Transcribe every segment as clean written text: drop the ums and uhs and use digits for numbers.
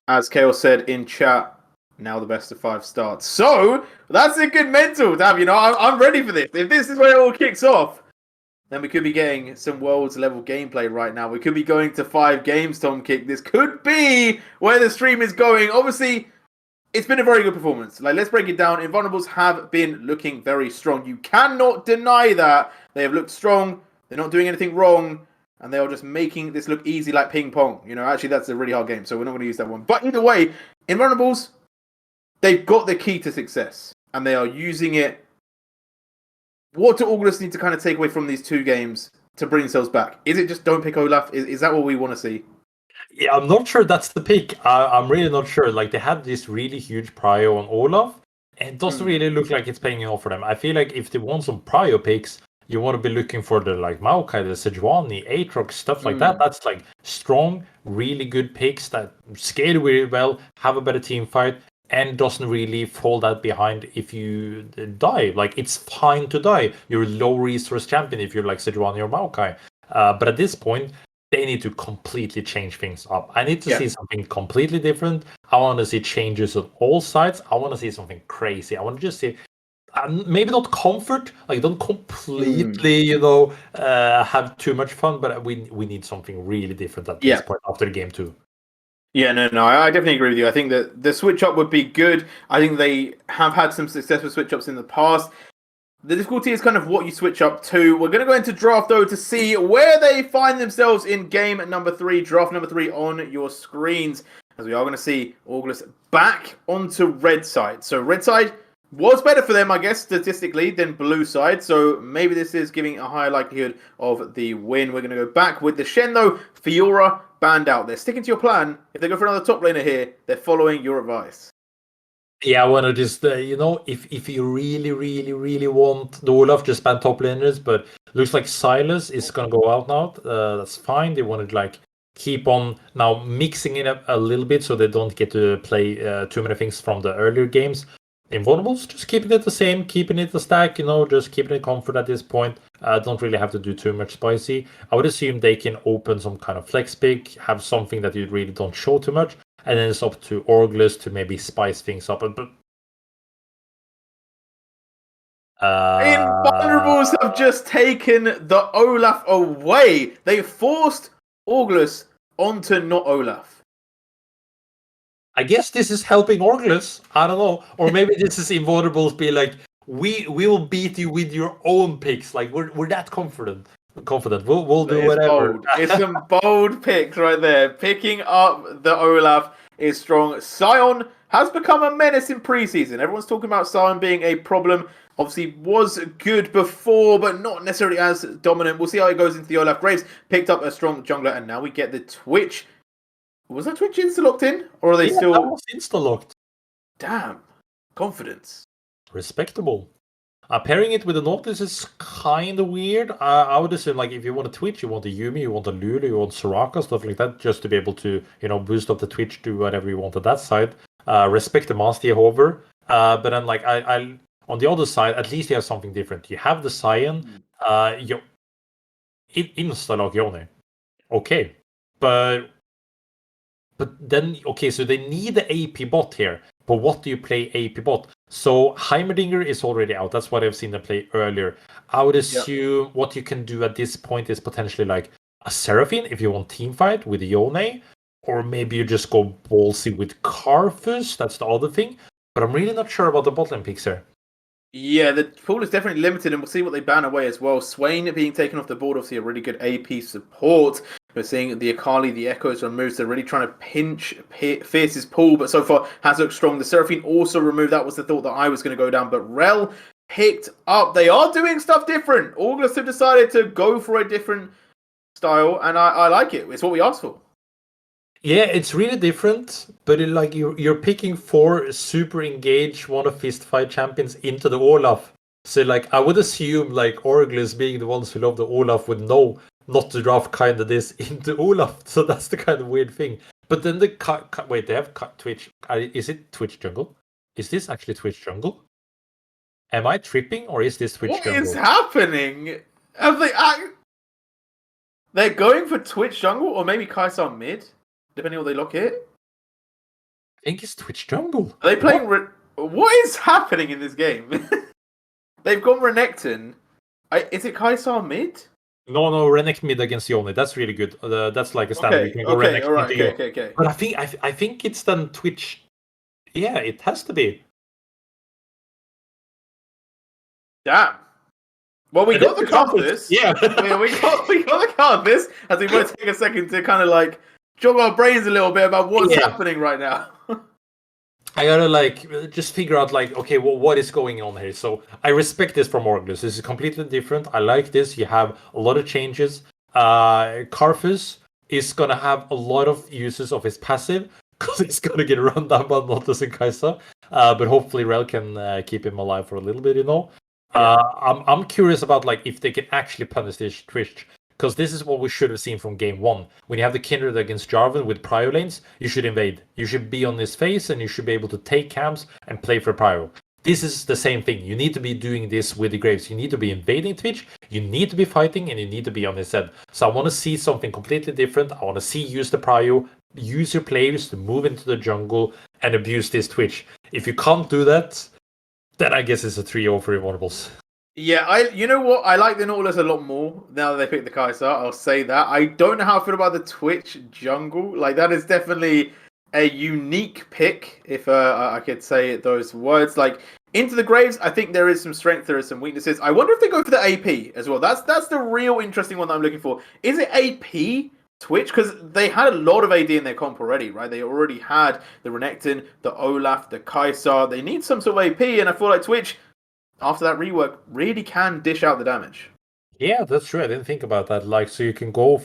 As Chaos said in chat, now the best of 5 starts. So that's a good mental. Damn, I'm ready for this. If this is where it all kicks off, then we could be getting some world's level gameplay right now. We could be going to 5 games, Tom Kick. This could be where the stream is going. Obviously, it's been a very good performance. Let's break it down. Invulnerables have been looking very strong. You cannot deny that. They have looked strong. They're not doing anything wrong. And they are just making this look easy like ping pong. Actually, that's a really hard game, so we're not going to use that one. But either way, Invulnerables, they've got the key to success. And they are using it. What do Orgless need to kind of take away from these 2 games to bring themselves back? Is it just don't pick Olaf? Is that what we want to see? Yeah, I'm not sure that's the pick. I'm really not sure. They have this really huge prio on Olaf, and it doesn't really look like it's paying off for them. I feel like if they want some prio picks, you want to be looking for the Maokai, the Sejuani, Aatrox, stuff like that. That's strong, really good picks that scale really well, have a better team fight, and doesn't really fall that behind if you die. It's fine to die. You're a low resource champion if you're Sejuani or Maokai. But at this point, they need to completely change things up. I need to see something completely different. I want to see changes on all sides. I want to see something crazy. I want to just see, maybe not comfort, don't completely, have too much fun, but we need something really different at this point after game 2. Yeah, no, I definitely agree with you. I think that the switch up would be good. I think they have had some successful switch ups in the past. The difficulty is kind of what you switch up to. We're going to go into draft, though, to see where they find themselves in game number 3, draft number 3 on your screens. As we are going to see Orgless back onto red side. So red side was better for them, I guess, statistically, than blue side. So maybe this is giving a higher likelihood of the win. We're going to go back with the Shen, though. Fiora banned out. They're sticking to your plan. If they go for another top laner here, they're following your advice. Yeah, I want to just, if you really, really, really want the Olaf, just ban top laners, but looks like Silas is going to go out now. That's fine. They want to, keep on now mixing it up a little bit so they don't get to play too many things from the earlier games. Invulnerables, just keeping it the same, keeping it the stack, just keeping it comfort at this point. Don't really have to do too much spicy. I would assume they can open some kind of flex pick, have something that you really don't show too much. And then it's up to Orgless to maybe spice things up. But Invulnerables have just taken the Olaf away. They forced Orgless onto not Olaf. I guess this is helping Orgless. I don't know. Or maybe this is Invulnerables be like, we will beat you with your own picks. We're that confident. We'll do whatever. It's some bold picks right there. Picking up the Olaf is strong. Sion has become a menace in preseason. Everyone's talking about Sion being a problem. Obviously was good before, but not necessarily as dominant. We'll see how it goes into the Olaf. Graves picked up a strong jungler, and now we get the Twitch. Was that Twitch insta-locked in? Or are they still... that was insta-locked. Damn. Confidence. Respectable. Pairing it with the Nautilus is kind of weird. I would assume, if you want a Twitch, you want a Yumi, you want a Lulu, you want Soraka, stuff like that, just to be able to, boost up the Twitch, do whatever you want on that side. Respect the Master, however. But then, I on the other side, at least you have something different. You have the Cyan. Insta-lock Yone. Okay. But then, okay, so they need the AP bot here. But what do you play AP bot? So Heimerdinger is already out. That's what I've seen them play earlier. I would assume what you can do at this point is potentially a Seraphine if you want team fight with Yone. Or maybe you just go ballsy with Karthus. That's the other thing. But I'm really not sure about the bot lane picks here. Yeah, the pool is definitely limited, and we'll see what they ban away as well. Swain being taken off the board, obviously a really good AP support. We're seeing the Akali, the Echoes removed. They're really trying to pinch Fierce's pool, but so far has looked strong. The Seraphine also removed. That was the thought that I was going to go down, but Rel picked up. They are doing stuff different. Orgless have decided to go for a different style, and I like it. It's what we asked for. Yeah, it's really different, but you're picking 4 super engaged one of fist fight champions into the Olaf. So I would assume Orgless being the ones who love the Olaf would know not to draft kind of this into Olaf. So that's the kind of weird thing. But then wait, they have Twitch. Is it Twitch jungle? Is this actually Twitch jungle? Am I tripping or is this Twitch jungle? What is happening? Have they? They're going for Twitch jungle or maybe Kaisar mid, depending on what they lock it. think it's Twitch jungle. Are they playing? What is happening in this game? They've gone Renekton. Is it Kaisar mid? No, Renekton mid against Yone. That's really good. That's like a standard. You can go Okay, Renekton alright, into okay. But I think it's then Twitch. Yeah, it has to be. Damn. Well, we got the counters. Yeah. we got the counters. As we might take a second to kind of like jog our brains a little bit about what's happening right now. I gotta just figure out okay, well, what is going on here? So I respect this from Orgless. This is completely different. I like this. You have a lot of changes. Karthus is gonna have a lot of uses of his passive because he's gonna get run down by Lotus and Kai'Sa. But hopefully Rel can keep him alive for a little bit. I'm curious about if they can actually punish this Twitch. Because this is what we should have seen from game 1. When you have the Kindred against Jarvan with Prio lanes, you should invade. You should be on his face and you should be able to take camps and play for Prio. This is the same thing. You need to be doing this with the Graves. You need to be invading Twitch, you need to be fighting, and you need to be on his head. So I want to see something completely different. I want to see use the Prio, use your players to move into the jungle and abuse this Twitch. If you can't do that, then I guess it's a 3-0 for Invulnerables. Yeah, you know what? I like the Nautilus a lot more now that they picked the Kaisar. I'll say that. I don't know how I feel about the Twitch jungle. That is definitely a unique pick, if I could say those words. Into the Graves, I think there is some strength, there is some weaknesses. I wonder if they go for the AP as well. That's the real interesting one that I'm looking for. Is it AP Twitch? Because they had a lot of AD in their comp already, right? They already had the Renekton, the Olaf, the Kaisar. They need some sort of AP, and I feel like Twitch, after that rework, really can dish out the damage. Yeah, that's true. I didn't think about that. So you can go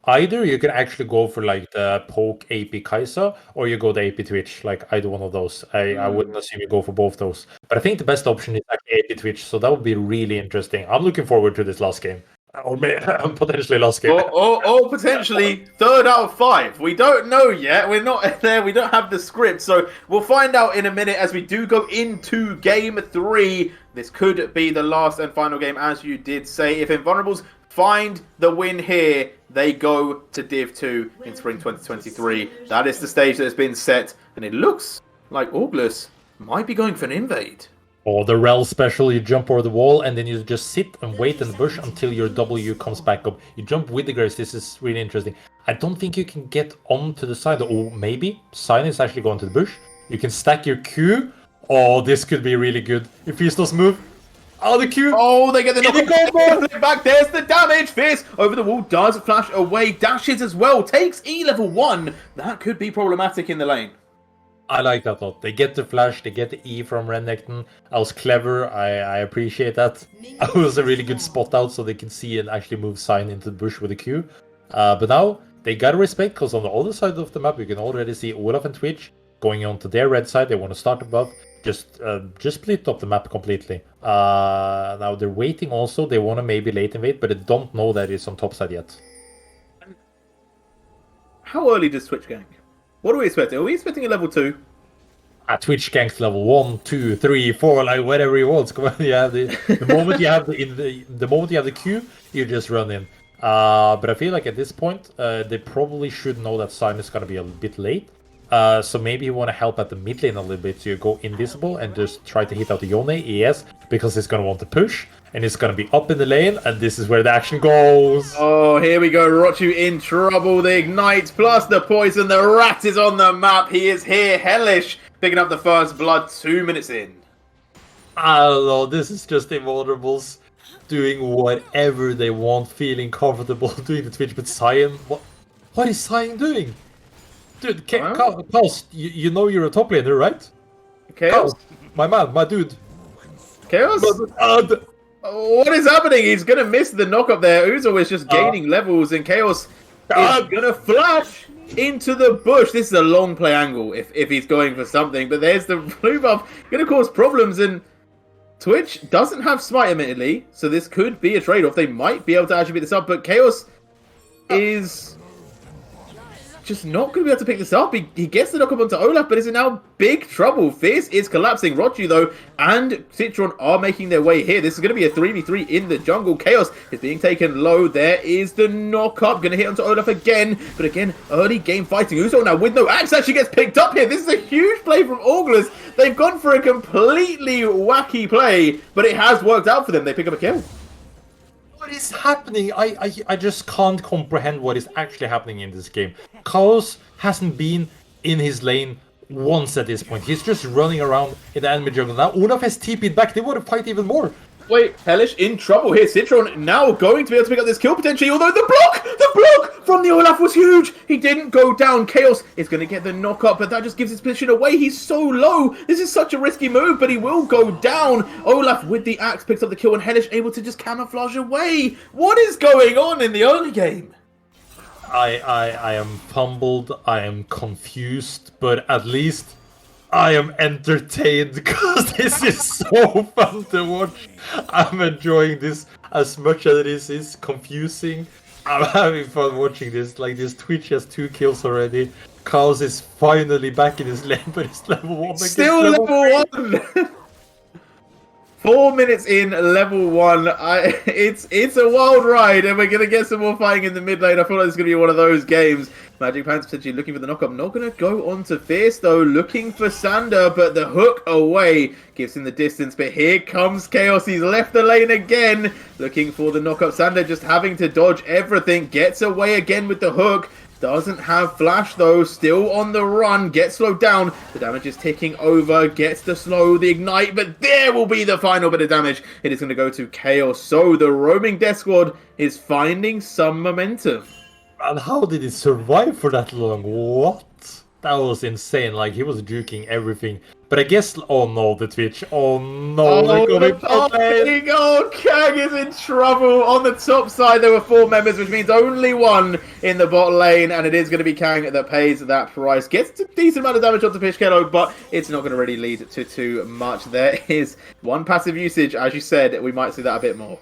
either you can actually go for the poke AP Kaisa, or you go the AP Twitch, either one of those. I wouldn't assume you go for both those. But I think the best option is actually AP Twitch, so that would be really interesting. I'm looking forward to this last game. Or potentially last game. Or potentially 3rd out of 5. We don't know yet. We're not there. We don't have the script. So we'll find out in a minute as we do go into game 3. This could be the last and final game, as you did say. If Invulnerables find the win here, they go to Div 2 in spring 2023. That is the stage that has been set. And it looks like Orgless might be going for an invade. Or the Rel special, you jump over the wall and then you just sit and wait in the bush until your W comes back up. You jump with the Graves. This is really interesting. I don't think you can get onto the side. Or maybe Sign is actually going to the bush. You can stack your Q. Oh, this could be really good. If Fizz does move. Oh, the Q. Oh, they get the knock back. There's the damage. Fizz over the wall does flash away. Dashes as well. Takes E level 1. That could be problematic in the lane. I like that a lot. They get the flash, they get the E from Renekton. That was clever. I appreciate that. That was a really good spot out so they can see and actually move Sign into the bush with a Q. But now they gotta respect, because on the other side of the map you can already see Olaf and Twitch going on to their red side. They want to start above. Just split up the map completely. Now they're waiting also. They want to maybe late invade, but they don't know that it's on top side yet. How early does Twitch gank? What are we expecting? Are we expecting a level 2? Twitch ganks level 1, 2, 3, 4, whatever he wants. Come on, yeah. The moment you have the moment you have the Q, you just run in. But I feel like at this point, they probably should know that Sign is gonna be a bit late. So maybe you want to help at the mid lane a little bit. So you go invisible and just try to hit out the Yone ES, because he's gonna want to push and it's gonna be up in the lane, and this is where the action goes. Oh, here we go. Rochu in trouble. The ignite plus the poison. The rat is on the map. He is here. Hellish picking up the first blood 2 minutes in. I don't know. This is just Invulnerables doing whatever they want, feeling comfortable doing the Twitch. But Cyan, what is Cyan doing? Dude, Chaos, you know you're a top laner, right? Chaos? My man, my dude. Chaos? What is happening? He's going to miss the knock up there. Uzo is just gaining levels, and Chaos is going to flash into the bush. This is a long play angle if he's going for something, but there's the blue buff. Going to cause problems, and Twitch doesn't have Smite, admittedly, so this could be a trade-off. They might be able to actually beat this up, but Chaos is just not going to be able to pick this up. He gets the knock-up onto Olaf, but is in now big trouble. Fierce is collapsing. Rochu, though, and Citron are making their way here. This is going to be a 3v3 in the jungle. Chaos is being taken low. There is the knock-up. Going to hit onto Olaf again, but again, early game fighting. Uso now with no axe actually gets picked up here. This is a huge play from Orgless. They've gone for a completely wacky play, but it has worked out for them. They pick up a kill. What is happening? I just can't comprehend what is actually happening in this game. Chaos hasn't been in his lane once at this point. He's just running around in the enemy jungle. Now Olaf has TP'd back. They want to fight even more. Wait, Hellish in trouble here. Citron now going to be able to pick up this kill potentially, although the block from the Olaf was huge. He didn't go down. Chaos is going to get the knock up, but that just gives his position away. He's so low. This is such a risky move, but he will go down. Olaf with the axe picks up the kill, and Hellish able to just camouflage away. What is going on in the early game? I am fumbled. I am confused, but at least I am entertained because this is so fun to watch. I'm enjoying this as much as it is confusing. I'm having fun watching this. Like, this Twitch has 2 kills already. Chaos is finally back in his lane, but it's level 1. Still level 1! 4 minutes in, level 1. It's a wild ride, and we're going to get some more fighting in the mid lane. I feel like it's going to be one of those games. Magic Pants potentially looking for the knock-up. Not going to go on to Fierce, though. Looking for Sander, but the hook away gives him the distance. But here comes Chaos. He's left the lane again. Looking for the knock-up. Sander just having to dodge everything. Gets away again with the hook. Doesn't have flash though, still on the run, gets slowed down, the damage is ticking over, gets the slow, the ignite, but there will be the final bit of damage. It is going to go to Chaos, so the roaming death squad is finding some momentum. And how did it survive for that long? What? That was insane, like he was juking everything. But I guess, oh no, the Twitch, oh no, they're going top lane. Oh, Kang is in trouble. On the top side, there were 4 members, which means only 1 in the bot lane, and it is going to be Kang that pays that price. Gets a decent amount of damage onto Fishkello, but it's not going to really lead to too much. There is 1 passive usage, as you said, we might see that a bit more.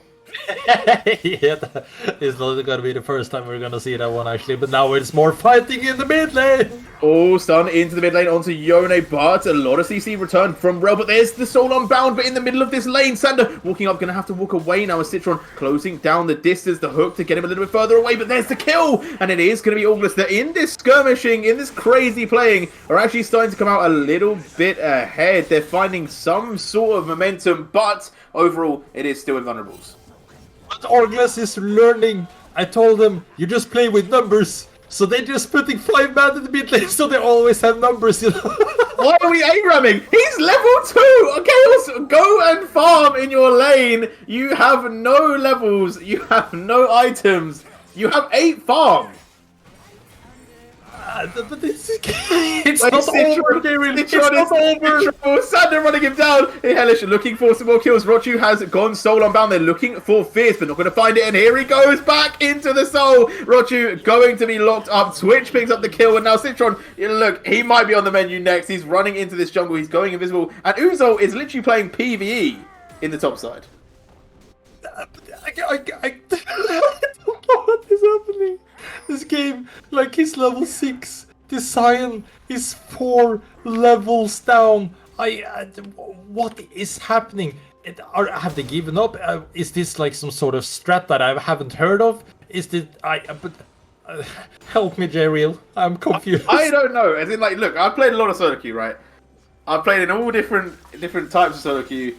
Yeah, it's not going to be the first time we're going to see that one actually, but now it's more fighting in the mid lane. All stun into the mid lane onto Yone, but a lot of CC returned from Rel, but there's the Soul Unbound, but in the middle of this lane, Sander walking up, going to have to walk away now as Citron closing down the distance, the hook to get him a little bit further away, but there's the kill, and it is going to be Orgless that in this skirmishing, in this crazy playing, are actually starting to come out a little bit ahead. They're finding some sort of momentum, but overall, it is still Invulnerables. But Orgless is learning. I told them, you just play with numbers. So they're just putting 5 man in the mid lane, so they always have numbers, you know. Why are we A-ramming? He's level 2! Okay, let's go and farm in your lane. You have no levels. You have no items. You have 8 farm. But it's not over, Gary. It's not over. Sander running him down. Hey, Hellish looking for some more kills. Rochu has gone Soul Unbound. They're looking for Fierce, but not going to find it. And here he goes back into the Soul. Rochu going to be locked up. Twitch picks up the kill. And now Citron, look, he might be on the menu next. He's running into this jungle. He's going invisible. And Uzo is literally playing PvE in the top side. I don't know what is happening. This game, like, he's level 6. This Sion is 4 levels down. What is happening? Have they given up? Is this like some sort of strat that I haven't heard of? Is this help me, Jeriel. I'm confused. I don't know. As in, like, look, I've played a lot of solo queue, right? I've played in all different types of solo queue.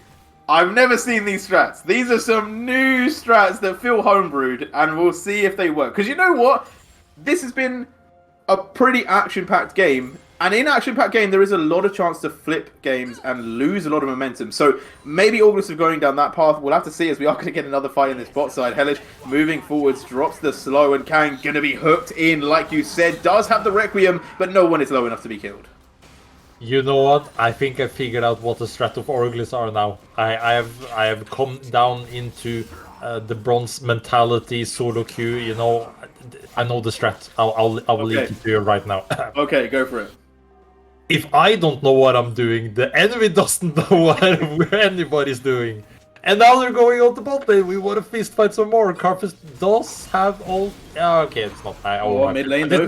I've never seen these strats. These are some new strats that feel homebrewed, and we'll see if they work. Because you know what? This has been a pretty action-packed game, and in action-packed game, there is a lot of chance to flip games and lose a lot of momentum. So maybe Orgless are going down that path. We'll have to see, as we are going to get another fight in this bot side. Hellish moving forwards, drops the slow, and Kang going to be hooked in, like you said. Does have the Requiem, but no one is low enough to be killed. You know what? I think I figured out what the strat of Orgless are now. I have come down into the bronze mentality solo queue. You know, I know the strat. I'll leak it to you right now. Okay, go for it. If I don't know what I'm doing, the enemy doesn't know what anybody's doing. And now they're going on the bot lane. We want to fist fight some more. Carpus does have all. Okay, it's not. Mid lane, though.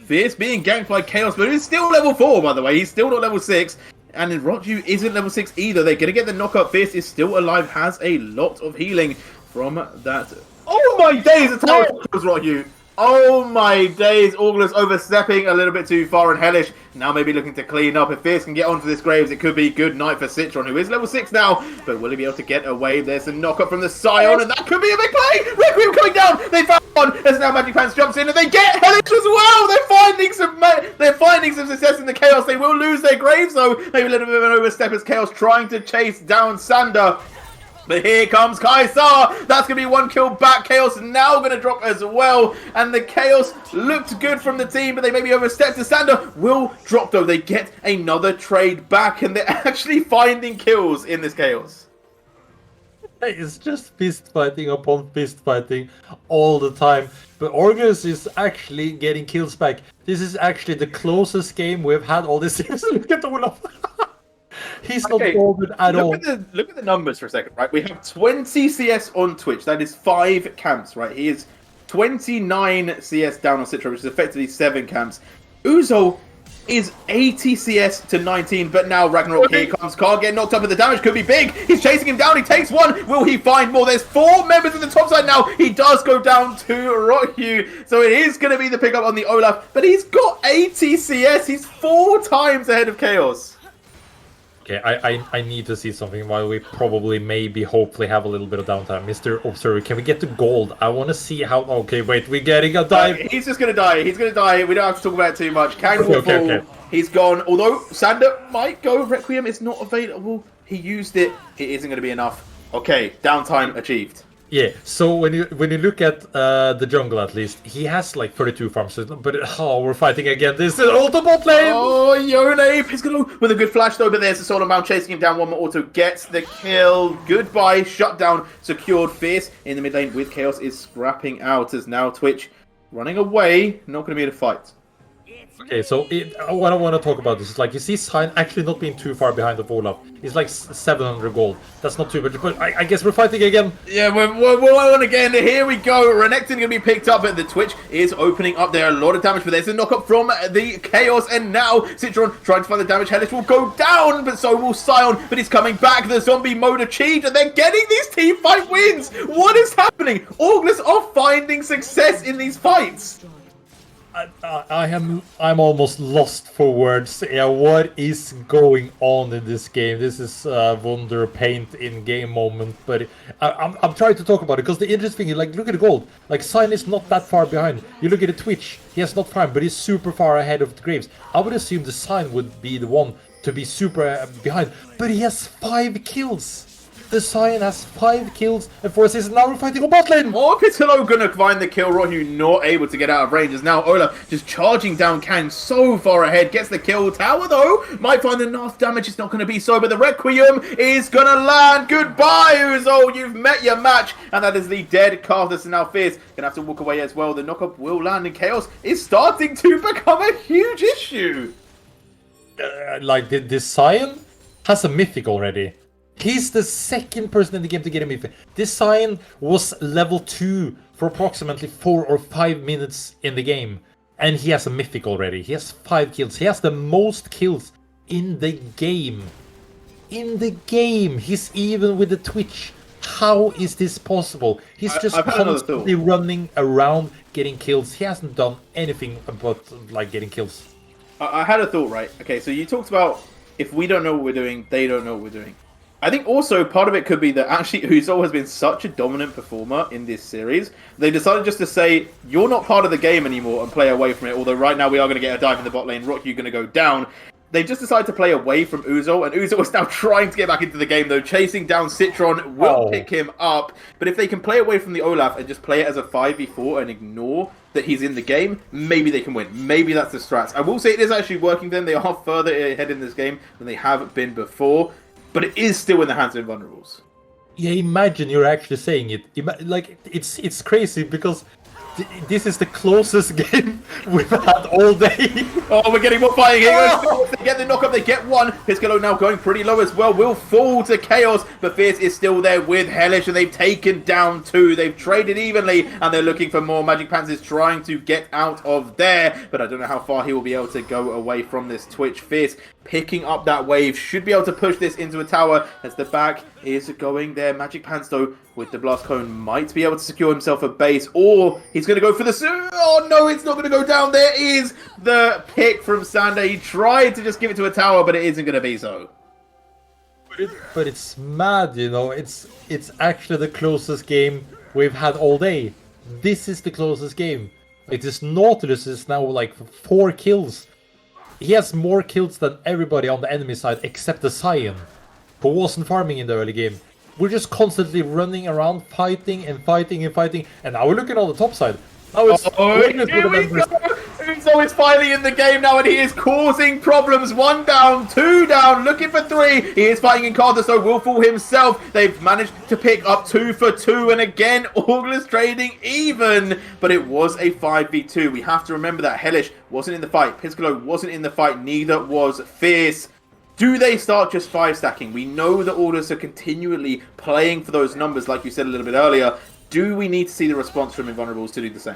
Fierce being ganked by Chaos, but he's still level 4, by the way. He's still not level 6. And then Rotju isn't level 6 either. They're going to get the knockup. Fierce is still alive, has a lot of healing from that. Oh my days, the tower was Rotju. Oh my days, Orgless overstepping a little bit too far, and Hellish now maybe looking to clean up. If Fierce can get onto this Graves, it could be good night for Citron, who is level 6 now, but will he be able to get away? There's a knock-up from the Scion, and that could be a big play! Requiem coming down! They found one, as now Magic Pants jumps in, and they get Hellish as well! They're finding some success in the Chaos. They will lose their Graves, though. Maybe a little bit of an overstep as Chaos trying to chase down Sander. But here comes Kaisar. That's going to be one kill back. Chaos now going to drop as well. And the Chaos looked good from the team, but they maybe overstepped. The Sander will drop, though. They get another trade back, and they're actually finding kills in this Chaos. It's just fist fighting upon fist fighting all the time. But Orgless is actually getting kills back. This is actually the closest game we've had all this season. Look at Olaf. He's not bothered at all. Look at the numbers for a second, right? We have 20 CS on Twitch. That is 5 camps, right? He is 29 CS down on Citron, which is effectively 7 camps. Uzo is 80 CS to 19, but now Ragnarok, here comes Carl getting knocked up, but the damage could be big. He's chasing him down. He takes one. Will he find more? There's 4 members in the top side now. He does go down to Rotju, so it is going to be the pickup on the Olaf, but he's got 80 CS. He's 4 times ahead of Chaos. Okay, I need to see something while we probably, maybe, hopefully have a little bit of downtime. Mr. Observer, can we get to gold? I want to see how... Okay, wait, we're getting a dive. He's just going to die. He's going to die. We don't have to talk about it too much. Kang will fall. Okay. He's gone. Although Sander might go. Requiem is not available. He used it. It isn't going to be enough. Okay, downtime achieved. Yeah, so when you look at the jungle, at least, he has like 32 farms, but we're fighting again. This is auto bot lane! Oh, Yone is going to with a good flash though, but there's a Solar Mount chasing him down. One more auto gets the kill. Goodbye, shut down, secured. Fierce in the mid lane with Chaos is scrapping out as now Twitch running away. Not going to be able to fight. Okay, so what I want to talk about is like you see Sign actually not being too far behind of Olaf. He's like 700 gold. That's not too much, but I guess we're fighting again. Yeah, we're on again. Here we go. Renekton going to be picked up, but the Twitch is opening up there. A lot of damage, but there's a knock-up from the Chaos, and now Citron trying to find the damage. Hellish will go down, but so will Scion, but he's coming back. The zombie mode achieved, and they're getting these team fight wins. What is happening? Orgless are finding success in these fights. I'm almost lost for words. Yeah, what is going on in this game? This is Wonder Paint in game moment, but I'm trying to talk about it because the interesting thing is like look at the gold. Like Sign is not that far behind. You look at the Twitch, he has not farmed, but he's super far ahead of the Graves. I would assume the Sign would be the one to be super behind, but he has 5 kills. The Scion has 5 kills and 4 assists, and now we're fighting on bot lane! Orbitallo gonna find the kill, Rotju not able to get out of range, as now Ola just charging down Kang so far ahead, gets the kill. Tower though, might find enough damage, it's not gonna be so, but the Requiem is gonna land. Goodbye, Uzo, you've met your match, and that is the dead Carthus, and now Fierce gonna have to walk away as well. The knockup will land, and Chaos is starting to become a huge issue. Like, this Scion has a mythic already. He's the second person in the game to get a mythic. This Scion was level 2 for approximately 4 or 5 minutes in the game. And he has a mythic already. He has 5 kills. He has the most kills in the game. In the game! He's even with the Twitch. How is this possible? He's just constantly running around getting kills. He hasn't done anything about like getting kills. I had a thought, right? Okay, so you talked about if we don't know what we're doing, they don't know what we're doing. I think also part of it could be that actually Uzo has been such a dominant performer in this series. They decided just to say, you're not part of the game anymore and play away from it. Although right now we are going to get a dive in the bot lane. Rock, you're going to go down. They just decided to play away from Uzo. And Uzo is now trying to get back into the game though. Chasing down Citron will pick him up. But if they can play away from the Olaf and just play it as a 5v4 and ignore that he's in the game, maybe they can win. Maybe that's the strats. I will say it is actually working then. They are further ahead in this game than they have been before. But it is still in the hands of Invulnerables. Yeah, imagine you're actually saying it. Like it's crazy because This is the closest game we've had all day. Oh, we're getting more fighting here. They get the knock-up, they get one. Piscalo now going pretty low as well. Will fall to Chaos, but Fierce is still there with Hellish, and they've taken down 2. They've traded evenly, and they're looking for more. Magic Pants is trying to get out of there, but I don't know how far he will be able to go away from this Twitch. Fierce picking up that wave, should be able to push this into a tower as the back is going there. Magic Pants, though, with the Blast Cone, might be able to secure himself a base, or he's going to go for the... Oh, no, it's not going to go down. There is the pick from Sander. He tried to just give it to a tower, but it isn't going to be so. But it's mad, you know. It's actually the closest game we've had all day. This is the closest game. Like, this Nautilus is now like 4 kills. He has more kills than everybody on the enemy side except the Cyan, who wasn't farming in the early game. We're just constantly running around, fighting and fighting and fighting. And now we're looking on the top side. Now it's Uzo is finally in the game now, and he is causing problems. 1 down, 2 down, looking for 3. He is fighting in Carter, so Willful himself. They've managed to pick up 2 for 2, and again, Orgless trading even. But it was a 5v2. We have to remember that Hellish wasn't in the fight. Piscalo wasn't in the fight. Neither was Fierce. Do they start just 5-stacking? We know that Orgless are continually playing for those numbers, like you said a little bit earlier. Do we need to see the response from Invulnerables to do the same?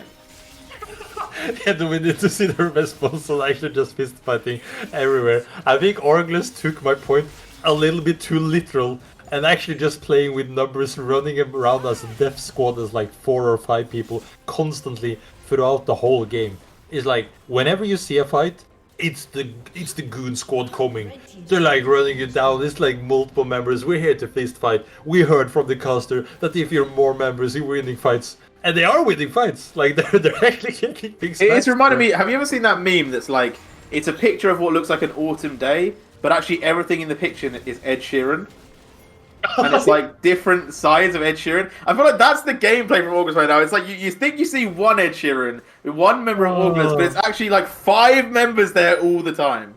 Yeah, do we need to see the response on actually just fist fighting everywhere? I think Orgless took my point a little bit too literal and actually just playing with numbers, running around as a death squad as like 4 or 5 people constantly throughout the whole game. It's like, whenever you see a fight, it's the goon squad coming. They're like running it down. It's like multiple members. We're here to fist fight. We heard from the caster that if you're more members, you're winning fights. And they are winning fights. Like, they're actually getting big stats. It's reminded me, have you ever seen that meme that's like, it's a picture of what looks like an autumn day, but actually everything in the picture is Ed Sheeran? And it's like different sides of Ed Sheeran. I feel like that's the gameplay from Orgless right now. It's like you think you see one Ed Sheeran, one member of Orgless, but it's actually like 5 members there all the time.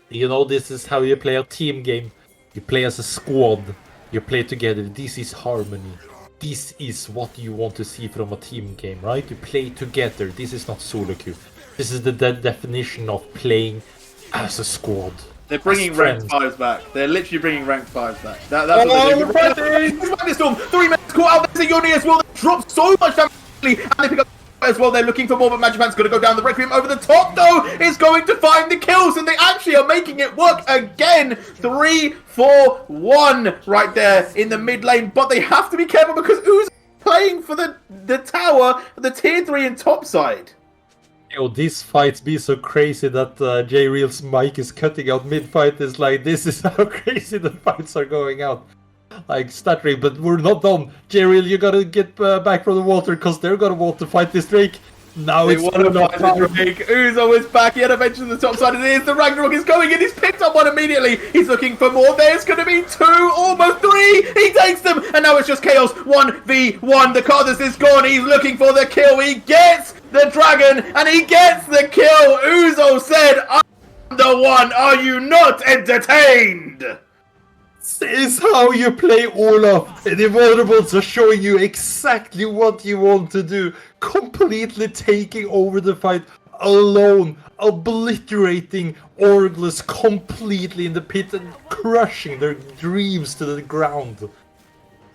You know, this is how you play a team game. You play as a squad. You play together. This is harmony. This is what you want to see from a team game, right? You play together. This is not solo queue. This is the definition of playing as a squad. They're bringing ranked 5s back. They're literally bringing ranked 5s back. That's what they're doing. Storm. 3 minutes caught out. There's a Yoni as well. They drop so much damage. And they pick up as well. They're looking for more, but Magic Man's going to go down. The Requiem over the top, though, is going to find the kills. And they actually are making it work again. 3-4-1 right there in the mid lane. But they have to be careful because Uzo playing for the tower, the tier 3 and top side. Yo, these fights be so crazy that J-Real's mic is cutting out mid-fight. Is like, this is how crazy the fights are going out. Like, stuttering, but we're not done. J-Real, you gotta get back from the water, because they're gonna want to fight this Drake. Now it's want to fight the Drake. Uzo is back. He had a mention on the top side. It is. The Ragnarok is going in. He's picked up one immediately. He's looking for more. There's going to be 2, almost 3. He takes them. And now it's just Chaos 1v1. The Cardus is gone. He's looking for the kill. He gets the dragon. And he gets the kill. Uzo said, I'm the one. Are you not entertained? This is how you play Olaf, and Invulnerables are showing you exactly what you want to do. Completely taking over the fight alone, obliterating Orgless completely in the pit and crushing their dreams to the ground.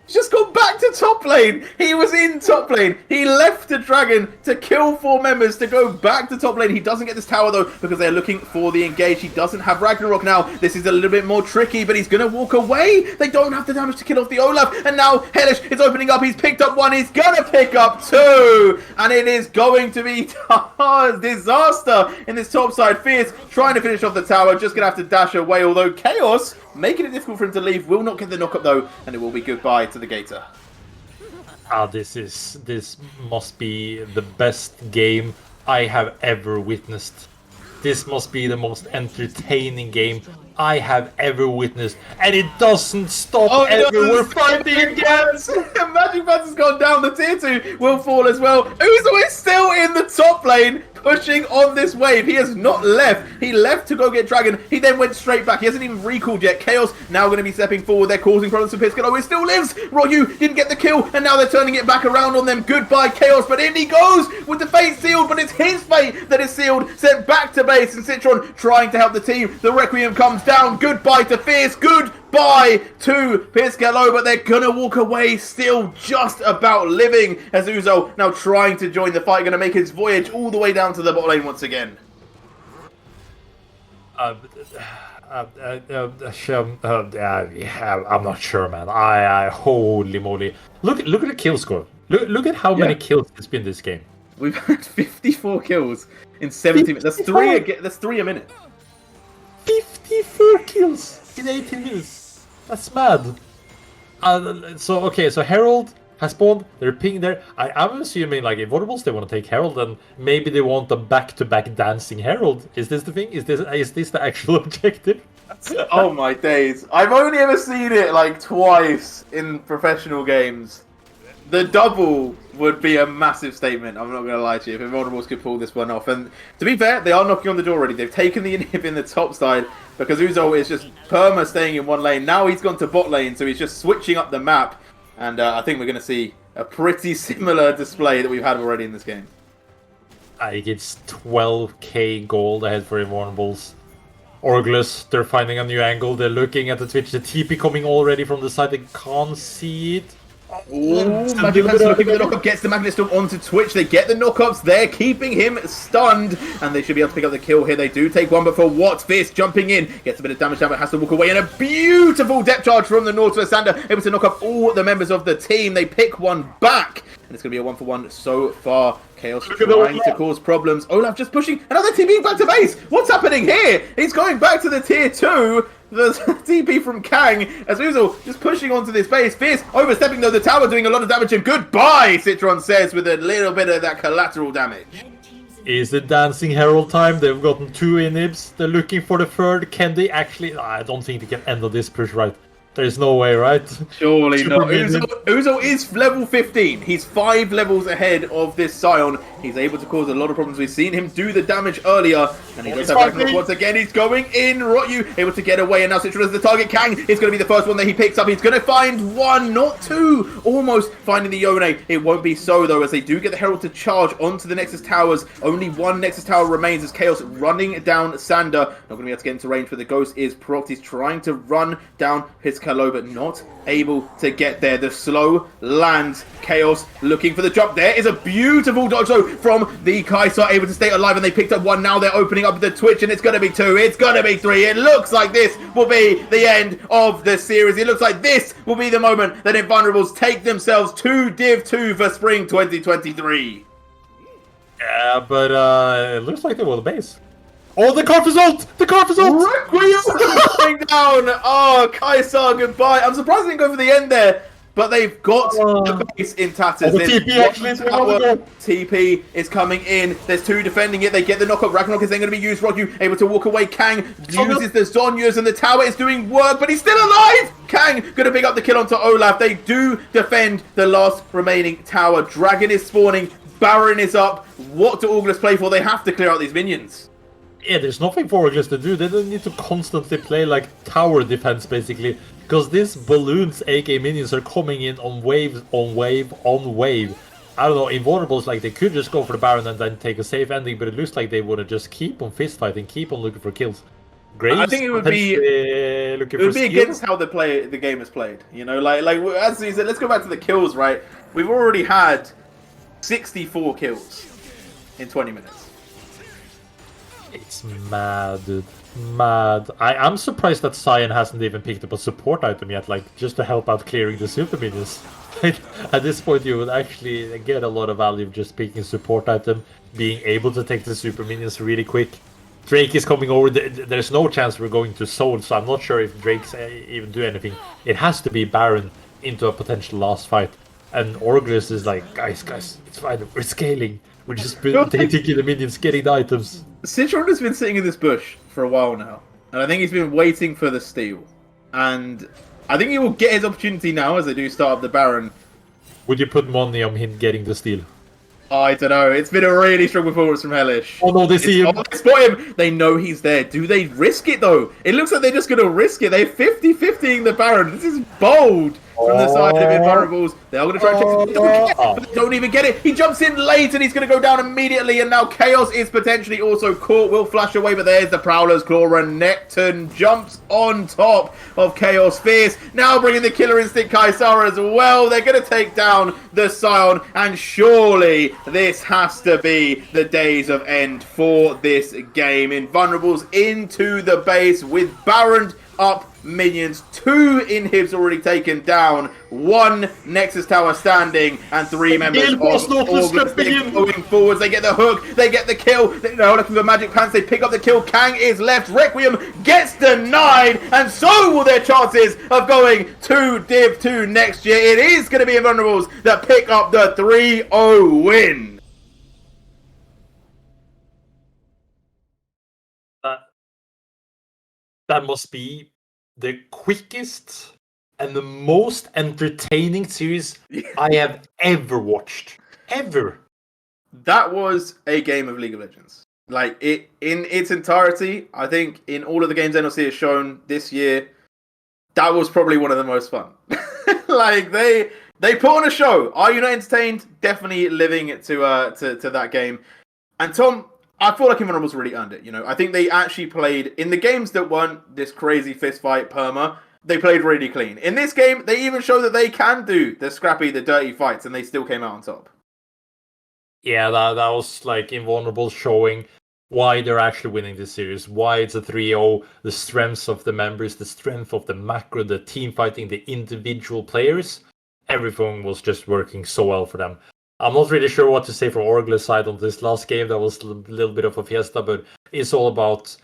Just gone back to top lane. He was in top lane. He left the dragon to kill 4 members to go back to top lane. He doesn't get this tower though because they're looking for the engage. He doesn't have Ragnarok now. This is a little bit more tricky, but he's going to walk away. They don't have the damage to kill off the Olaf. And now Hellish is opening up. He's picked up 1. He's going to pick up 2. And it is going to be disaster in this top side. Fierce trying to finish off the tower. Just going to have to dash away. Although Chaos, making it difficult for him to leave, will not get the knock-up though. And it will be goodbye to the Gator. This must be the best game I have ever witnessed. This must be the most entertaining game I have ever witnessed, and it doesn't stop ever. We're fighting again. Magic Bats has gone down. The tier 2 will fall as well. Uzo is still in the top lane, pushing on this wave. He has not left. He left to go get Dragon. He then went straight back. He hasn't even recalled yet. Chaos now going to be stepping forward. They're causing problems for Piscalo. He still lives. Ryu didn't get the kill, and now they're turning it back around on them. Goodbye, Chaos. But in he goes with the fate sealed, but it's his fate that is sealed. Sent back to base, and Citron trying to help the team. The Requiem comes down. Goodbye to Fierce. Goodbye to Piscalo, but they're going to walk away still just about living as Uzo now trying to join the fight. Going to make his voyage all the way down to the bot lane once again. I'm not sure, man. I holy moly! Look at the kill score. Look at how many kills it's been this game. We've had 54 kills in 70 minutes. That's three a minute. 54 kills in 18 minutes. That's mad. So Herald has spawned. They're pinging there. I'm assuming like Invulnerables, they want to take Herald, and maybe they want a back-to-back dancing Herald. Is this the thing? Is this the actual objective? Oh my days! I've only ever seen it like twice in professional games. The double would be a massive statement. I'm not going to lie to you. If Invulnerables could pull this one off, and to be fair, they are knocking on the door already. They've taken the inhib in the top side because Uzo is just perma staying in one lane. Now he's gone to bot lane, so he's just switching up the map. And I think we're going to see a pretty similar display that we've had already in this game. I think it's 12k gold ahead for Invulnerables. Orgless, they're finding a new angle. They're looking at the Twitch. The TP coming already from the side. They can't see it. Ooh, Magic Man's looking for the knockup, gets the Magnet Storm onto Twitch. They get the knockups, they're keeping him stunned, and they should be able to pick up the kill here. They do take one, but for what? Fierce jumping in, gets a bit of damage down, but has to walk away, and a beautiful depth charge from the Northwest Sander, able to knock up all the members of the team. They pick one back, and it's going to be a 1-for-1 so far. Chaos trying to cause problems. Olaf just pushing another TP back to base. What's happening here? He's going back to the tier 2. The TP from Kang as Uzo just pushing onto this base. Fierce overstepping though the tower, doing a lot of damage. And goodbye, Citron says with a little bit of that collateral damage. Is it Dancing Herald time? They've gotten 2 inhibs. They're looking for the third. Can they actually? I don't think they can end this push right. There's no way, right? Surely not. Uzo is level 15. He's 5 levels ahead of this Scion. He's able to cause a lot of problems. We've seen him do the damage earlier. And he does have Ragnarok once again. He's going in. Rotyu able to get away. And now Citron is the target. Kang is going to be the first one that he picks up. He's going to find 1, not 2. Almost finding the Yone. It won't be so, though, as they do get the Herald to charge onto the Nexus Towers. Only 1 Nexus Tower remains as Chaos running down Sander. Not going to be able to get into range, but the Ghost is procced. He's trying to run down his Kalo, but not able to get there. The slow lands. Chaos looking for the jump. There is a beautiful dodge though from the Kai'Sa, able to stay alive, and they picked up 1. Now they're opening up the Twitch, and it's going to be 2. It's going to be 3. It looks like this will be the end of the series. It looks like this will be the moment that Invulnerables take themselves to Div 2 for Spring 2023. Yeah, but it looks like they will the base. Oh, the Carp is ult! The Carp is ult! Requiem going down! Oh, Kai'Sa, goodbye. I'm surprised they didn't go for the end there, but they've got the base in tatters. Oh, the TP actually TP is coming in. There's 2 defending it. They get the knockup. Ragnarok is then going to be used. Rotyu able to walk away. Kang uses the Zonyas, and the tower is doing work, but he's still alive! Kang going to pick up the kill onto Olaf. They do defend the last remaining tower. Dragon is spawning. Baron is up. What do Orgless play for? They have to clear out these minions. Yeah, there's nothing for Orgless to do. They don't need to constantly play like tower defense, basically. Because these balloons, aka minions, are coming in on wave, on wave, on wave. I don't know, Invulnerables, like, they could just go for the Baron and then take a safe ending, but it looks like they want to just keep on fist fighting, keep on looking for kills. Graves, I think it would be against how the game is played. You know, like as you said, let's go back to the kills, right? We've already had 64 kills in 20 minutes. It's mad, dude. Mad. I'm surprised that Cyan hasn't even picked up a support item yet, like, just to help out clearing the super minions. At this point, you would actually get a lot of value of just picking a support item, being able to take the super minions really quick. Drake is coming over. There's no chance we're going to Soul, so I'm not sure if Drake's even do anything. It has to be Baron into a potential last fight. And Orgless is like, guys, it's fine. We're scaling. We're just taking the minions, getting the items. Citron has been sitting in this bush for a while now. and I think he's been waiting for the steal. And I think he will get his opportunity now as they do start up the Baron. Would you put money on him getting the steal? I don't know. It's been a really strong performance from Hellish. Oh no, they see him. They spot him. They know he's there. Do they risk it though? It looks like they're just going to risk it. They're 50-50ing the Baron. This is bold from the side of Invulnerables. They are going to try and chase him. But they don't even get it. He jumps in late and he's going to go down immediately. And now Chaos is potentially also caught. Will flash away, but there's the Prowler's Claw. Renekton jumps on top of Chaos Fierce. Now bringing the Killer Instinct Kaisara as well. They're going to take down the Scion. And surely this has to be the days of end for this game. Invulnerables into the base with Baron up minions, 2 inhibs already taken down, 1 Nexus Tower standing, and 3 members of Orgless going forwards. They get the hook, they get the kill, they're looking for Magic Pants, they pick up the kill, Kang is left, Requiem gets denied, and so will their chances of going to Div 2 next year. It is going to be Invulnerables that pick up the 3-0 win. That must be the quickest and the most entertaining series I have ever watched. Ever. That was a game of League of Legends. Like, it in its entirety, I think in all of the games NLC has shown this year, that was probably one of the most fun. Like, they put on a show. Are you not entertained? Definitely living it to that game. And Tom, I feel like Invulnerables really earned it. You know, I think they actually played in the games that weren't this crazy fist fight perma. They played really clean. In this game, they even show that they can do the scrappy, the dirty fights, and they still came out on top. Yeah, that was like Invulnerables showing why they're actually winning this series, why it's a 3-0, the strengths of the members, the strength of the macro, the team fighting, the individual players. Everything was just working so well for them. I'm not really sure what to say from Orgless side on this last game. That was a little bit of a fiesta, but it's all about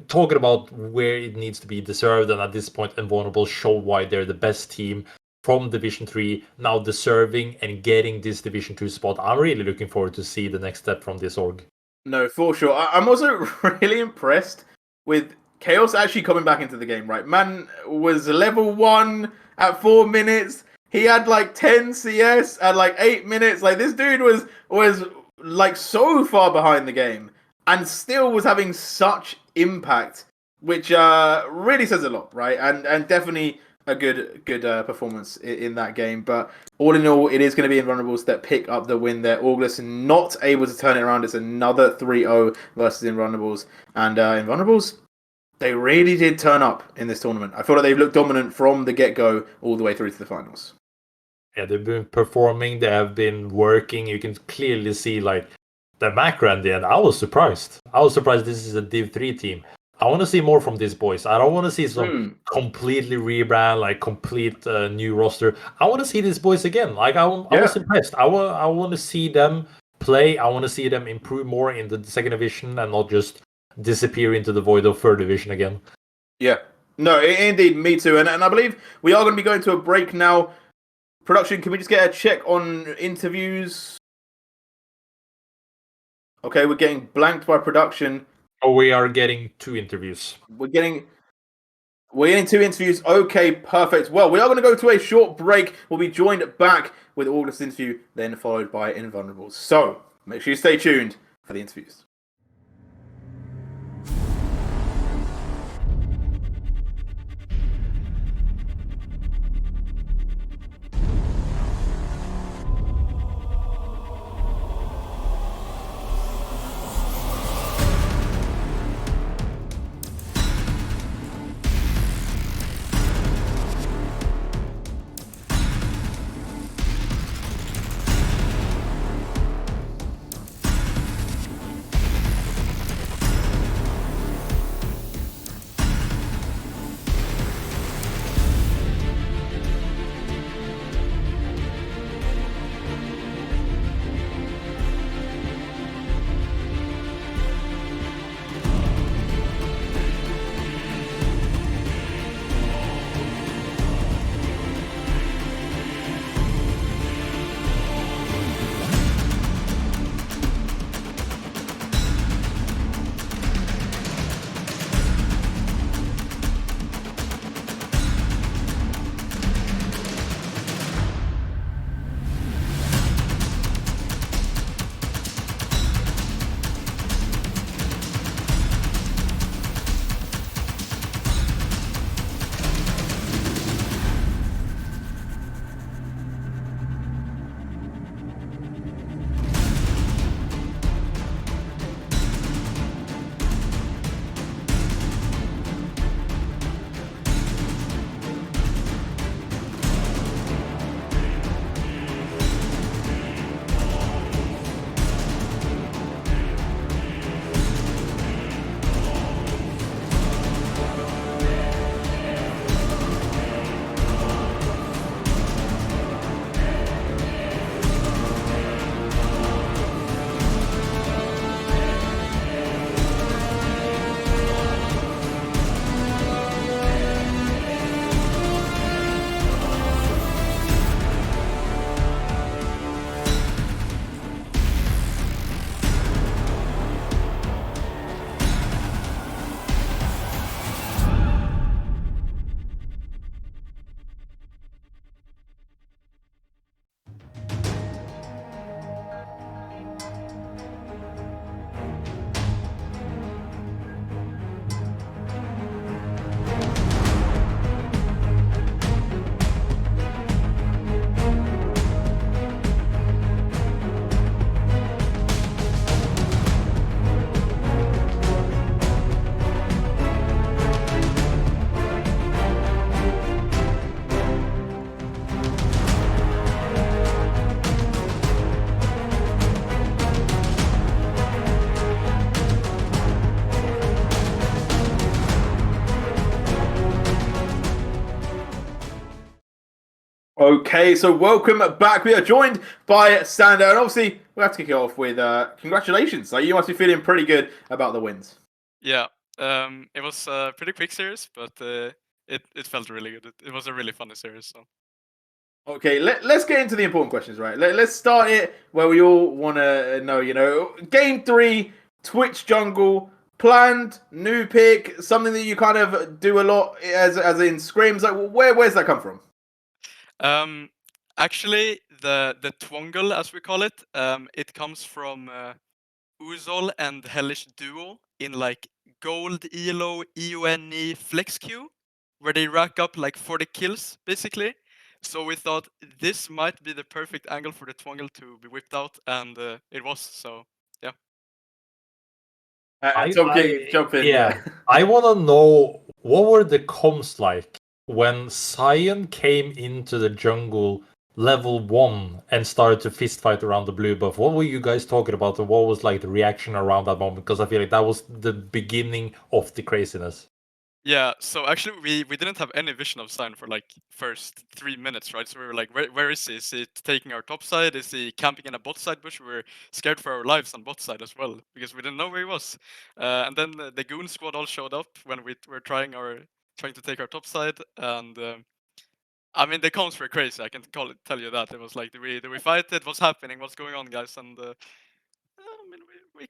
talking about where it needs to be deserved. And at this point, Invulnerables show why they're the best team from Division 3, now deserving and getting this Division 2 spot. I'm really looking forward to see the next step from this org. No, for sure. I'm also really impressed with Chaos actually coming back into the game, right? Man was level 1 at 4 minutes. He had like 10 CS at like 8 minutes. Like, this dude was like so far behind the game and still was having such impact, which really says a lot, right? And definitely a good performance in that game. But all in all, it is going to be Invulnerables that pick up the win there. Orgless not able to turn it around. It's another 3-0 versus Invulnerables. And Invulnerables, they really did turn up in this tournament. I feel like they've looked dominant from the get-go all the way through to the finals. Yeah, they've been performing, they have been working. You can clearly see like the macro in the end. I was surprised this is a Div 3 team. I want to see more from these boys. I don't want to see some completely rebrand, like complete new roster. I want to see these boys again. Like I was impressed. I want to see them play. I want to see them improve more in the second division and not just disappear into the void of third division again. Yeah, no, indeed, me too. And I believe we are going to be going to a break now. Production, can we just get a check on interviews? Okay, we're getting blanked by production. Oh, we are getting 2 interviews. We're getting 2 interviews. Okay, perfect. Well, we are going to go to a short break. We'll be joined back with August interview, then followed by Invulnerables. So make sure you stay tuned for the interviews. Okay, so welcome back. We are joined by Sander, and obviously we have to kick it off with congratulations. Like, you must be feeling pretty good about the wins. Yeah, it was a pretty quick series, but it felt really good. It was a really funny series. So Okay, let's get into the important questions, right? Let's start it where we all want to know, game 3, Twitch Jungle, planned, new pick, something that you kind of do a lot as in scrims. Like, where's that come from? um, actually, the Twongle, as we call it, it comes from Uzol and Hellish Duo in like Gold, Elo, EONE, Flex Queue, where they rack up like 40 kills basically. So we thought this might be the perfect angle for the Twongle to be whipped out, and it was. So yeah. Tom King, jump in, yeah. I want to know what were the comms like when Sion came into the jungle level 1 and started to fist fight around the blue buff. What were you guys talking about, and what was like the reaction around that moment? Because I feel like that was the beginning of the craziness. Yeah, so actually we didn't have any vision of Sign for like first 3 minutes, right? So we were like, where is he? Is he taking our top side? Is he camping in a bot side bush? We were scared for our lives on bot side as well because we didn't know where he was. And then the goon squad all showed up when we were trying to take our top side, and I mean the comms were crazy. I can tell you that it was like, do we fight it? What's happening? What's going on, guys? And I mean we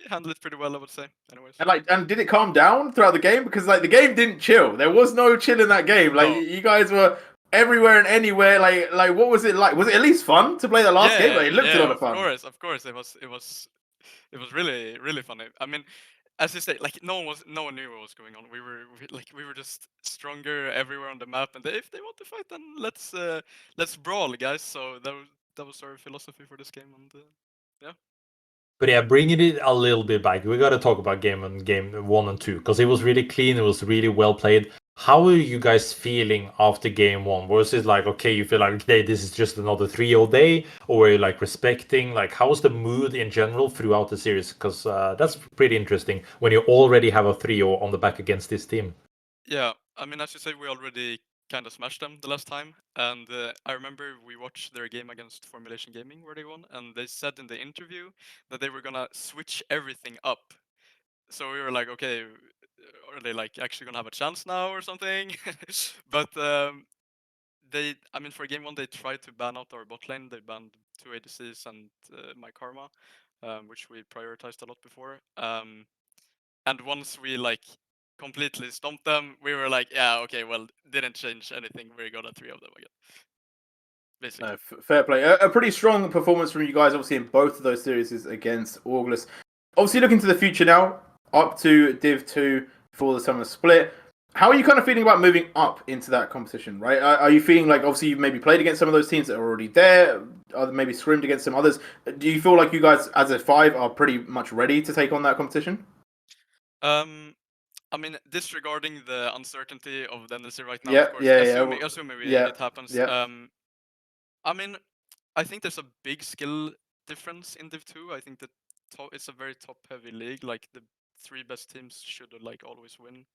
handled it pretty well, I would say. Anyways. And did it calm down throughout the game? Because like the game didn't chill. There was no chill in that game. Like, No. you guys were everywhere and anywhere. Like what was it like? Was it at least fun to play the last game? Like, it looked a lot of fun. Of course, it was really really funny. I mean, as you say, like no one knew what was going on. We were just stronger everywhere on the map, and if they want to fight, then let's brawl, guys. So that was our philosophy for this game, and yeah. But yeah, bringing it a little bit back, we got to talk about game 1 and 2 because it was really clean. It was really well played. How are you guys feeling after game 1? Was it like, okay, you feel like, okay, this is just another 3-0 day, or were you like respecting? Like, how was the mood in general throughout the series? Because that's pretty interesting when you already have a 3-0 on the back against this team. Yeah, I mean, as you say, we already kind of smashed them the last time, and I remember we watched their game against Formulation Gaming where they won, and they said in the interview that they were gonna switch everything up. So we were like, okay, are they like actually gonna have a chance now or something? But I mean, for game 1 they tried to ban out our bot lane. They banned 2 ADCs and my Karma, which we prioritized a lot before. And once we like completely stomped them, we were like, yeah, okay, well, didn't change anything. We got a 3 of them again. Basically. Fair play. A pretty strong performance from you guys, obviously, in both of those series against Orgless. Obviously, looking to the future now, up to Div 2 for the summer split. How are you kind of feeling about moving up into that competition, right? Are you feeling like, obviously, you've maybe played against some of those teams that are already there, or maybe scrimmed against some others? Do you feel like you guys, as a 5, are pretty much ready to take on that competition? I mean, disregarding the uncertainty of the NLC right now, Yeah, of course, yeah, assuming yeah, it happens. yeah. I mean, I think there's a big skill difference in Div 2. I think that it's a very top-heavy league. Like the 3 best teams should like always win,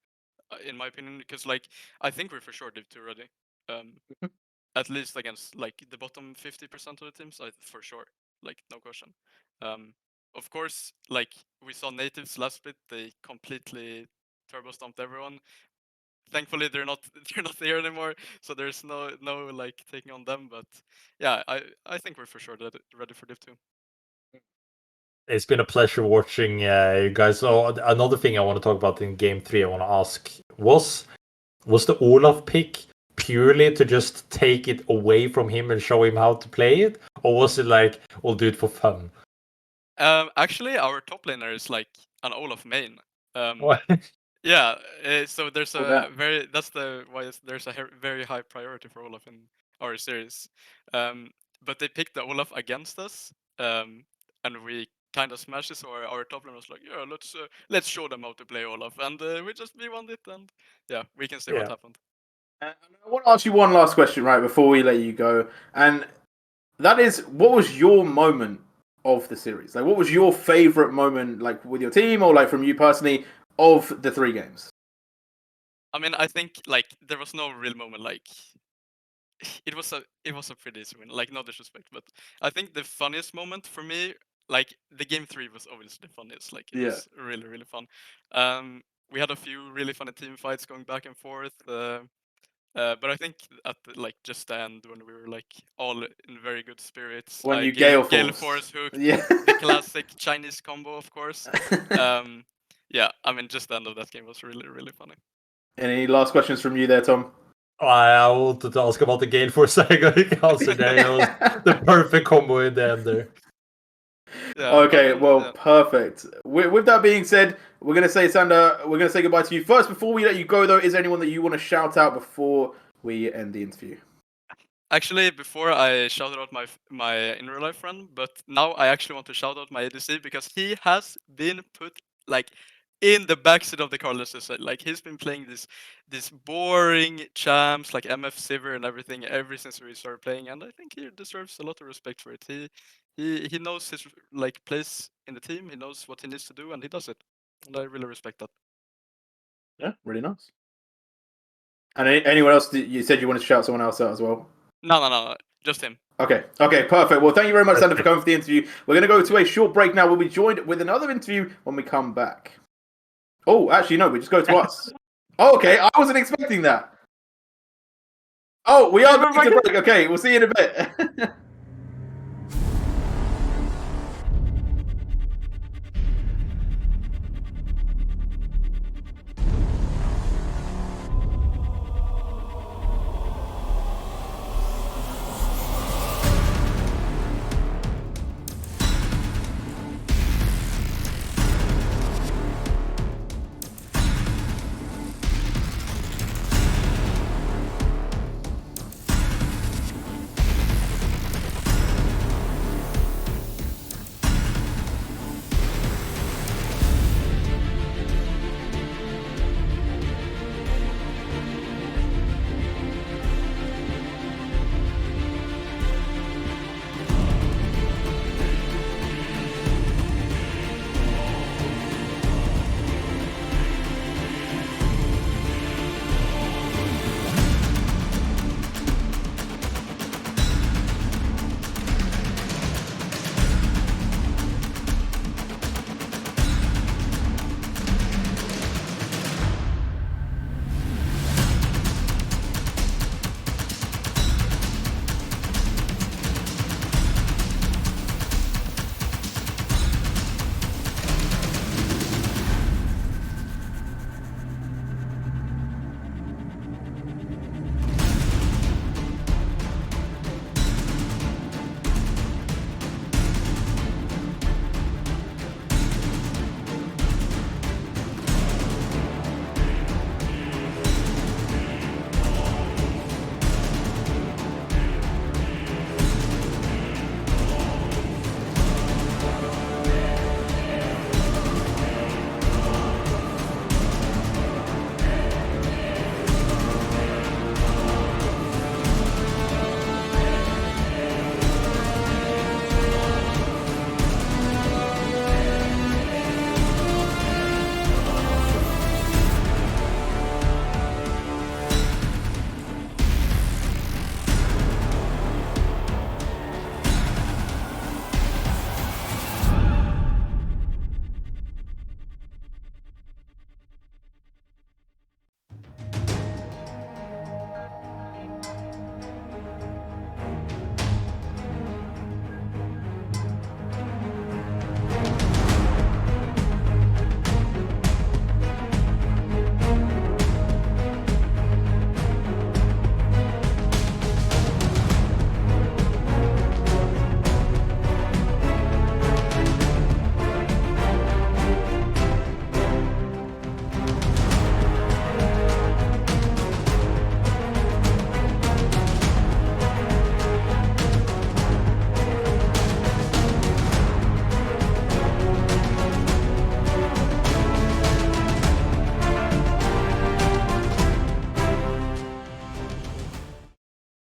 in my opinion. Because like I think we're for sure Div 2 ready. At least against like the bottom 50% of the teams, for sure, like no question. Of course, like we saw natives last bit, they completely turbo stomped everyone. Thankfully, they're not they're not there anymore, so there's no like taking on them. But yeah, I think we're for sure ready for Div 2. It's been a pleasure watching you guys. So another thing I want to talk about in game 3, I want to ask was the Olaf pick purely to just take it away from him and show him how to play it, or was it like we'll do it for fun? Actually, our top laner is like an Olaf main. What? Yeah, so there's Well, a very that's the why there's a very high priority for Olaf in our series. But they picked the Olaf against us, and we kind of smashed it. So our top lane was like, yeah, let's show them how to play Olaf, and we won it, and yeah, we can see what Yeah. happened. I want to ask you one last question, right, before we let you go. And that is, what was your moment of the series? Like, what was your favorite moment, like, with your team or, like, from you personally, of the 3 games? I mean, I think like there was no real moment like it was a pretty easy win. Like, no disrespect, but I think the funniest moment for me, like the game 3 was obviously the funniest. Like it Yeah. was really really fun. We had a few really funny team fights going back and forth. But I think at like just the end when we were like all in very good spirits, When you Gale Gale Force Force. hooked Yeah. the classic Chinese combo, of course. Yeah, I mean just the end of that game was really really funny. Any last questions from you there, Tom? I wanted to ask about the Gale Force. I got answered there. It was the perfect combo in the end there. Yeah, Okay, I mean, well, yeah. perfect. With that being said, we're gonna say, Sander, we're gonna say goodbye to you. First, before we let you go, though, is there anyone that you want to shout out before we end the interview? Actually, before I shouted out my in real life friend, but now I actually want to shout out my ADC because he has been put like in the backseat of the car. Let's just say, like he's been playing this boring champs like MF Sivir and everything ever since we started playing, and I think he deserves a lot of respect for it. He knows his like place in the team. He knows what he needs to do, and he does it, and I really respect that. Yeah, really nice. And anyone else? You said you wanted to shout someone else out as well. No, just him. Okay, perfect. Well, thank you very much, Sander, for coming for the interview. We're going to go to a short break now. We'll be joined with another interview when we come back. Oh, actually, no, we just go to us. Oh, okay, I wasn't expecting that. Oh, we are going to break. Okay, we'll see you in a bit.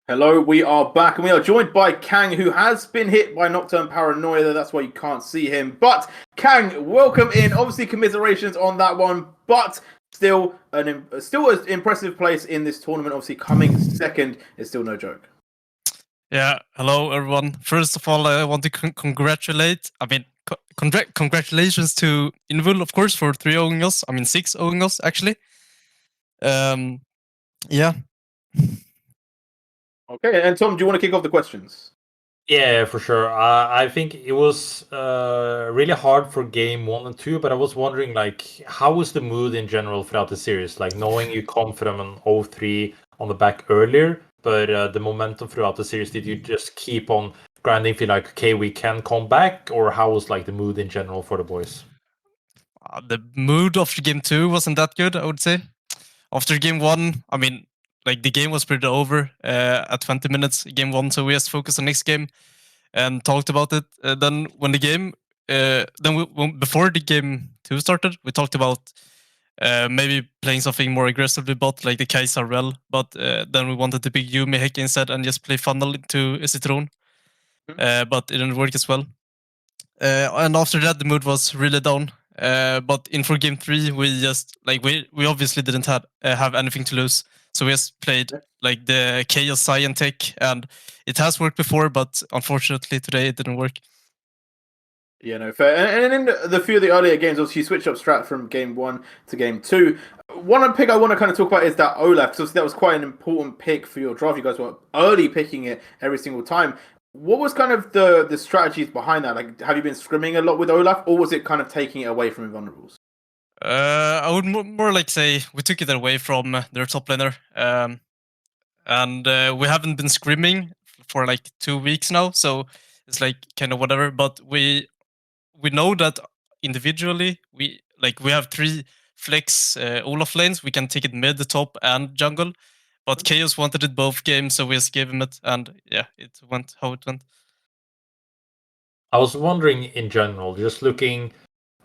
Hello, we are back, and we are joined by Kang, who has been hit by Nocturne Paranoia. That's why you can't see him. But Kang, welcome in. Obviously, commiserations on that one. But still still an impressive place in this tournament. Obviously, coming second is still no joke. Yeah, hello everyone. First of all, I want to congratulate. I mean, congratulations to Invul, of course, for 3-0ing us. I mean, 6-0ing us actually. Yeah. Okay, and Tom, do you want to kick off the questions? Yeah, for sure. I think it was really hard for game 1 and 2, but I was wondering, like, how was the mood in general throughout the series? Like, knowing you come from an 0-3 on the back earlier, but the momentum throughout the series, did you just keep on grinding, feel like, okay, we can come back? Or how was, like, the mood in general for the boys? The mood after game 2 wasn't that good, I would say. After game 1, I mean, like, the game was pretty over at 20 minutes, game 1, so we just focused on next game and talked about it. Then when the game, before the game 2 started, we talked about maybe playing something more aggressively bot, like the Kai'Sa Rel, but then we wanted to pick Yumi Heck instead and just play funnel into Citron, but it didn't work as well. And after that, the mood was really down. But in for game 3, we just like we obviously didn't have anything to lose, so we just played like the Chaos Science tech, and it has worked before, but unfortunately today it didn't work. Yeah, no, fair. And in the few of the earlier games, obviously you switched up strat from game 1 to game 2. One pick I want to kind of talk about is that Olaf, because that was quite an important pick for your draft. You guys were early picking it every single time. What was kind of the strategies behind that? Like, have you been scrimming a lot with Olaf, or was it kind of taking it away from Invulnerables? I would more like say we took it away from their top laner, and we haven't been scrimming for like 2 weeks now, so it's like kind of whatever. But we know that individually we have 3 flex Olaf lanes. We can take it mid, the top, and jungle. But Chaos wanted it both games, so we just gave him it, and yeah, it went how it went. I was wondering in general, just looking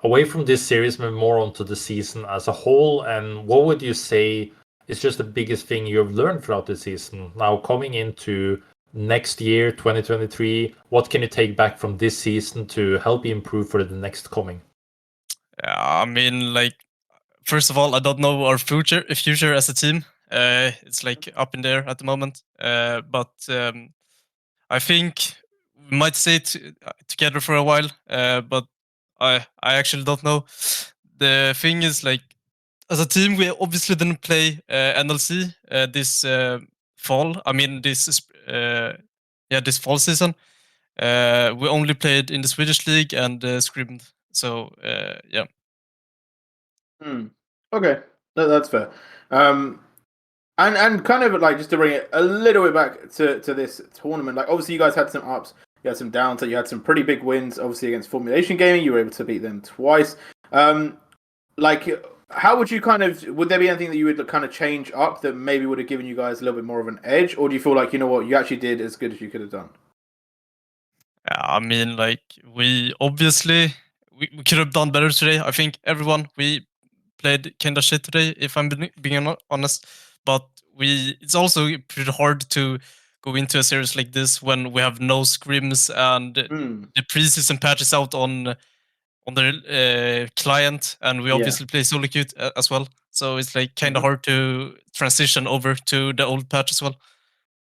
away from this series, but more onto the season as a whole, and what would you say is just the biggest thing you have learned throughout the season? Now coming into next year, 2023, what can you take back from this season to help you improve for the next coming? I mean, like, first of all, I don't know our future as a team. It's like up in there at the moment. But I think we might stay together for a while. But I actually don't know. The thing is, like, as a team, we obviously didn't play NLC this fall. I mean, this fall season. We only played in the Swedish league and scrimmed. So yeah. Okay, that's fair. And kind of like just to bring it a little bit back to this tournament, like obviously you guys had some ups, you had some downs, you had some pretty big wins. Obviously against Formulation Gaming, you were able to beat them twice. Like, how would you would there be anything that you would kind of change up that maybe would have given you guys a little bit more of an edge, or do you feel like, you know what, you actually did as good as you could have done? I mean, like, we obviously we could have done better today. I think everyone we played kind of shit today, if I'm being honest. But it's also pretty hard to go into a series like this when we have no scrims and the preseason patch is out on the client, and we obviously play solo queue as well. So it's like kind of hard to transition over to the old patch as well.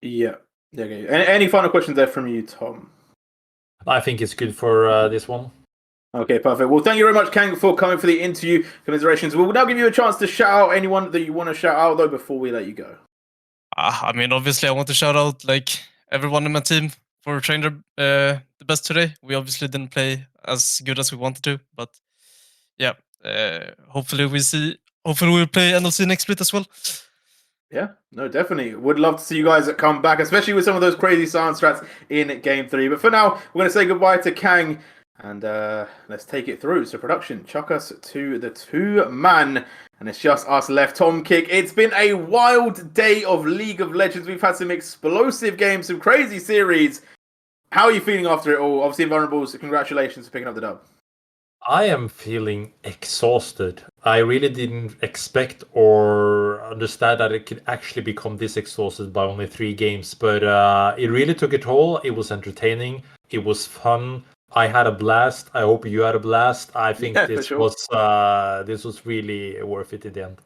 Yeah. Okay. Any final questions there from you, Tom? I think it's good for this one. Okay, perfect. Well, thank you very much, Kang, for coming for the interview. Commiserations. We'll now give you a chance to shout out anyone that you want to shout out, though, before we let you go. I mean, obviously, I want to shout out like everyone in my team for trying the best today. We obviously didn't play as good as we wanted to, but yeah, hopefully we'll play NLC next split as well. Yeah, no, definitely. Would love to see you guys come back, especially with some of those crazy science strats in Game 3. But for now, we're going to say goodbye to Kang, and let's take it through. So production, chuck us to the 2-man, and it's just us left. Tom Kick, it's been a wild day of League of Legends. We've had some explosive games, some crazy series. How are you feeling after it all? Obviously, Invulnerables, congratulations for picking up the dub. I am feeling exhausted. I really didn't expect or understand that it could actually become this exhausted by only 3 games, but it really took a toll. It was entertaining. It was fun. I had a blast. I hope you had a blast. I think Yeah, for this sure. was really worth it in the end.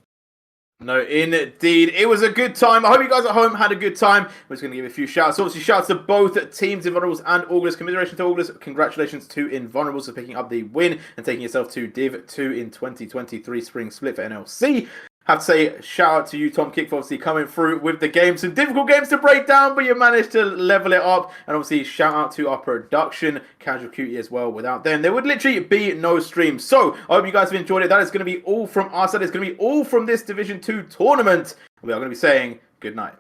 No, indeed. It was a good time. I hope you guys at home had a good time. We're just going to give a few shouts. Obviously, shouts to both teams, Invulnerables and Orgless. Commiseration to Orgless. Congratulations to Invulnerables for picking up the win and taking yourself to Div 2 in 2023 Spring Split for NLC. Have to say, shout out to you, Tom Kick, for obviously coming through with the game. Some difficult games to break down, but you managed to level it up. And obviously, shout out to our production, Casual Cutie, as well. Without them, there would literally be no stream. So, I hope you guys have enjoyed it. That is going to be all from us. That is going to be all from this Division 2 tournament. We are going to be saying good night.